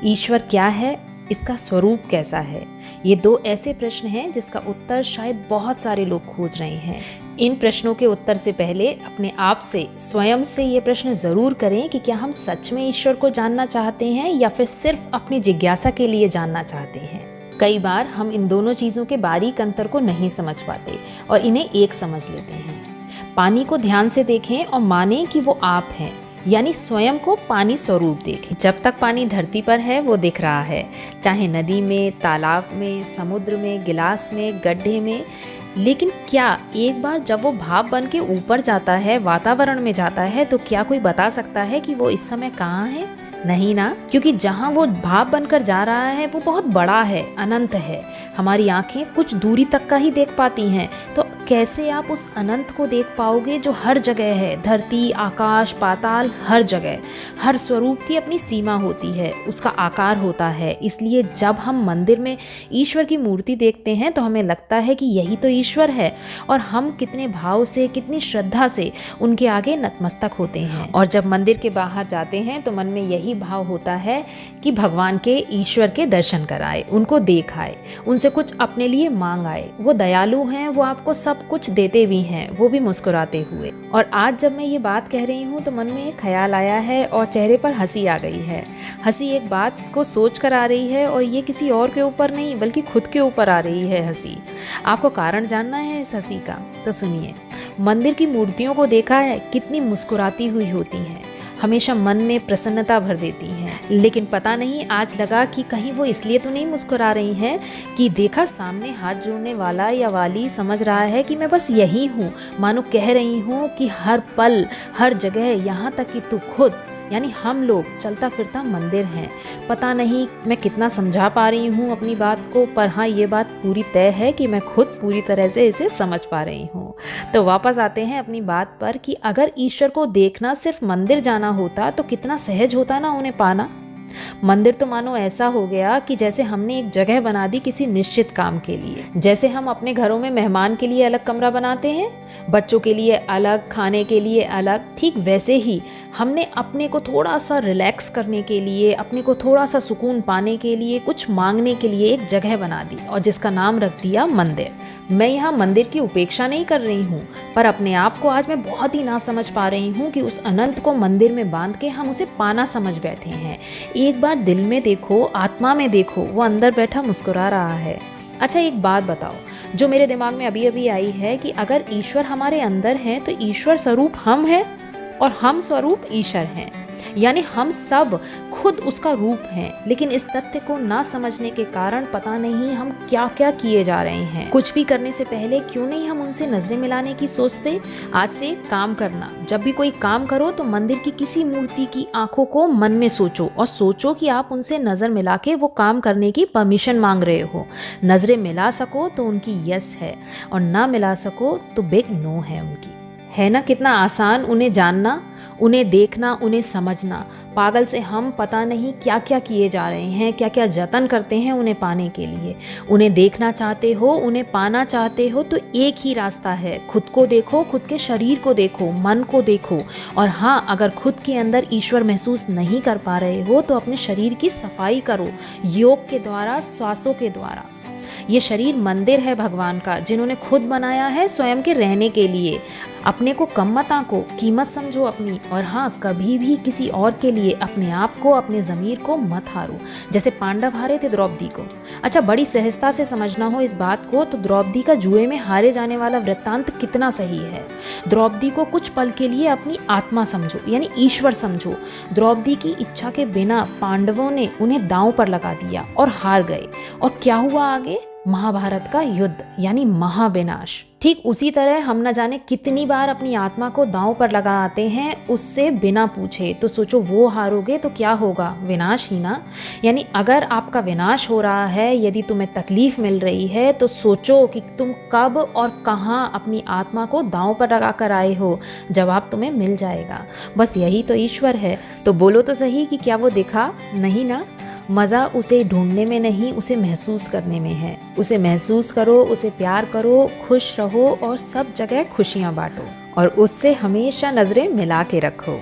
ईश्वर क्या है, इसका स्वरूप कैसा है? ये दो ऐसे प्रश्न हैं जिसका उत्तर शायद बहुत सारे लोग खोज रहे हैं। इन प्रश्नों के उत्तर से पहले अपने आप से, स्वयं से ये प्रश्न ज़रूर करें कि क्या हम सच में ईश्वर को जानना चाहते हैं या फिर सिर्फ अपनी जिज्ञासा के लिए जानना चाहते हैं। कई बार हम इन दोनों चीज़ों के बारीक अंतर को नहीं समझ पाते और इन्हें एक समझ लेते हैं। पानी को ध्यान से देखें और मानें कि वो आप हैं, यानी स्वयं को पानी स्वरूप देखें। जब तक पानी धरती पर है वो दिख रहा है, चाहे नदी में, तालाब में, समुद्र में, गिलास में, गड्ढे में। लेकिन क्या एक बार जब वो भाप बन के ऊपर जाता है, वातावरण में जाता है, तो क्या कोई बता सकता है कि वो इस समय कहाँ है? नहीं ना, क्योंकि जहाँ वो भाप बनकर जा रहा है वो बहुत बड़ा है, अनंत है। हमारी आंखें कुछ दूरी तक का ही देख पाती हैं, तो कैसे आप उस अनंत को देख पाओगे जो हर जगह है? धरती, आकाश, पाताल, हर जगह। हर स्वरूप की अपनी सीमा होती है, उसका आकार होता है। इसलिए जब हम मंदिर में ईश्वर की मूर्ति देखते हैं तो हमें लगता है कि यही तो ईश्वर है, और हम कितने भाव से, कितनी श्रद्धा से उनके आगे नतमस्तक होते हैं। और जब मंदिर के बाहर जाते हैं तो मन में यही भाव होता है कि भगवान के, ईश्वर के दर्शन कराए, उनको देख आए, उनसे कुछ अपने लिए मांग आए। वो दयालु हैं, वो आपको सब कुछ देते भी हैं, वो भी मुस्कुराते हुए। और आज जब मैं ये बात कह रही हूँ तो मन में एक ख्याल आया है और चेहरे पर हंसी आ गई है। हंसी एक बात को सोच कर आ रही है, और ये किसी और के ऊपर नहीं बल्कि खुद के ऊपर आ रही है हंसी। आपको कारण जानना है इस हंसी का? तो सुनिए। मंदिर की मूर्तियों को देखा है, कितनी मुस्कुराती हुई होती हैं, हमेशा मन में प्रसन्नता भर देती हैं। लेकिन पता नहीं आज लगा कि कहीं वो इसलिए तो नहीं मुस्कुरा रही हैं कि देखा सामने हाथ जोड़ने वाला या वाली समझ रहा है कि मैं बस यही हूँ, मानो कह रही हूँ कि हर पल, हर जगह, यहाँ तक कि तू खुद, यानी हम लोग चलता फिरता मंदिर हैं। पता नहीं मैं कितना समझा पा रही हूँ अपनी बात को, पर हाँ ये बात पूरी तय है कि मैं खुद पूरी तरह से इसे समझ पा रही हूँ। तो वापस आते हैं अपनी बात पर कि अगर ईश्वर को देखना सिर्फ मंदिर जाना होता तो कितना सहज होता ना उन्हें पाना। मंदिर तो मानो ऐसा हो गया कि जैसे हमने एक जगह बना दी किसी निश्चित काम के लिए। जैसे हम अपने घरों में मेहमान के लिए अलग कमरा बनाते हैं, बच्चों के लिए अलग, खाने के लिए अलग, ठीक वैसे ही हमने अपने को थोड़ा सा रिलैक्स करने के लिए, अपने को थोड़ा सा सुकून पाने के लिए, कुछ मांगने के लिए एक जगह बना दी और जिसका नाम रख दिया मंदिर। मैं यहाँ मंदिर की उपेक्षा नहीं कर रही हूँ, पर अपने आप को आज मैं बहुत ही ना समझ पा रही हूँ कि उस अनंत को मंदिर में बांध के हम उसे पाना समझ बैठे हैं। एक बार दिल में देखो, आत्मा में देखो, वो अंदर बैठा मुस्कुरा रहा है। अच्छा एक बात बताओ जो मेरे दिमाग में अभी अभी आई है कि अगर ईश्वर हमारे अंदर हैं तो ईश्वर स्वरूप हम हैं और हम स्वरूप ईश्वर हैं, यानी हम सब खुद उसका रूप हैं। लेकिन इस तथ्य को ना समझने के कारण पता नहीं हम क्या क्या किए जा रहे हैं। कुछ भी करने से पहले क्यों नहीं हम उनसे नजरें मिलाने की सोचते? आज से काम करना, जब भी कोई काम करो तो मंदिर की किसी मूर्ति की आंखों को मन में सोचो और सोचो कि आप उनसे नजर मिला के वो काम करने की परमिशन मांग रहे हो। नजरें मिला सको तो उनकी यस है, और ना मिला सको तो बिग नो है उनकी। है ना कितना आसान उन्हें जानना, उन्हें देखना, उन्हें समझना। पागल से हम पता नहीं क्या क्या किए जा रहे हैं, क्या क्या जतन करते हैं उन्हें पाने के लिए। उन्हें देखना चाहते हो, उन्हें पाना चाहते हो तो एक ही रास्ता है, खुद को देखो, खुद के शरीर को देखो, मन को देखो। और हाँ, अगर खुद के अंदर ईश्वर महसूस नहीं कर पा रहे हो तो अपने शरीर की सफाई करो, योग के द्वारा, श्वासों के द्वारा। ये शरीर मंदिर है भगवान का, जिन्होंने खुद बनाया है स्वयं के रहने के लिए। अपने को कम मत आंको, कीमत समझो अपनी, और हाँ कभी भी किसी और के लिए अपने आप को, अपने ज़मीर को मत हारो, जैसे पांडव हारे थे द्रौपदी को। अच्छा बड़ी सहजता से समझना हो इस बात को तो द्रौपदी का जुए में हारे जाने वाला वृत्तांत कितना सही है। द्रौपदी को कुछ पल के लिए अपनी आत्मा समझो, यानी ईश्वर समझो। द्रौपदी की इच्छा के बिना पांडवों ने उन्हें दांव पर लगा दिया और हार गए। और क्या हुआ आगे? महाभारत का युद्ध, यानी महाविनाश। ठीक उसी तरह हम न जाने कितनी बार अपनी आत्मा को दांव पर लगा आते हैं उससे बिना पूछे। तो सोचो वो हारोगे तो क्या होगा? विनाश ही ना। यानी अगर आपका विनाश हो रहा है, यदि तुम्हें तकलीफ मिल रही है, तो सोचो कि तुम कब और कहाँ अपनी आत्मा को दांव पर लगा कर आए हो। जवाब तुम्हें मिल जाएगा। बस यही तो ईश्वर है। तो बोलो तो सही कि क्या वो दिखा? नहीं ना। मज़ा उसे ढूंढने में नहीं, उसे महसूस करने में है। उसे महसूस करो, उसे प्यार करो, खुश रहो और सब जगह खुशियाँ बांटो, और उससे हमेशा नज़रें मिला के रखो।